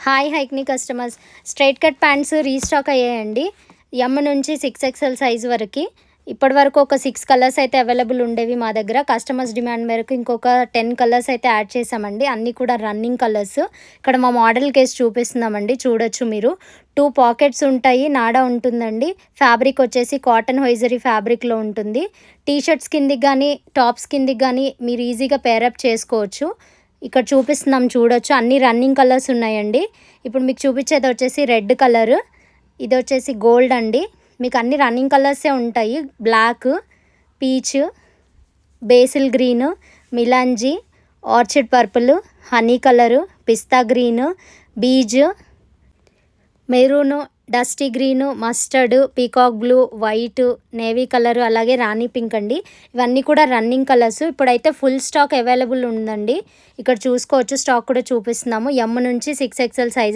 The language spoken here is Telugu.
హాయ్ హైక్ని customers, straight cut pants restock అయ్యాయండి. ఎమ్ నుంచి 6XL సైజ్ వరకు. ఇప్పటి వరకు ఒక 6 కలర్స్ అయితే అవైలబుల్ ఉండేవి మా దగ్గర. కస్టమర్స్ డిమాండ్ మేరకు ఇంకొక 10 కలర్స్ అయితే యాడ్ చేసామండి. అన్నీ కూడా రన్నింగ్ కలర్స్. ఇక్కడ మా మోడల్ కేస్ చూపిస్తున్నామండి, చూడొచ్చు మీరు. 2 పాకెట్స్ ఉంటాయి, నాడా ఉంటుందండి. ఫ్యాబ్రిక్ వచ్చేసి కాటన్ హొయిజరీ ఫ్యాబ్రిక్లో ఉంటుంది. టీషర్ట్స్ కిందికి కానీ టాప్స్ కిందికి కానీ మీరు ఈజీగా పేరప్ చేసుకోవచ్చు. ఇక్కడ చూపిస్తున్నాం, చూడొచ్చు. అన్ని రన్నింగ్ కలర్స్ ఉన్నాయండి. ఇప్పుడు మీకు చూపించేది వచ్చేసి రెడ్ కలర్, ఇది వచ్చేసి గోల్డ్ అండి. మీకు అన్ని రన్నింగ్ కలర్సే ఉంటాయి. Black, peach, basil green, melange, orchid purple, honey colour, pista green, beige, maroon, dusty green, mustard, peacock blue, white, navy colour, అలాగే రాణి పింక్ అండి. ఇవన్నీ కూడా రన్నింగ్ కలర్స్. ఇప్పుడైతే ఫుల్ స్టాక్ అవైలబుల్ ఉందండి. ఇక్కడ చూసుకోవచ్చు, స్టాక్ కూడా చూపిస్తున్నాము. ఎమ్ నుంచి 6XL సైజెస్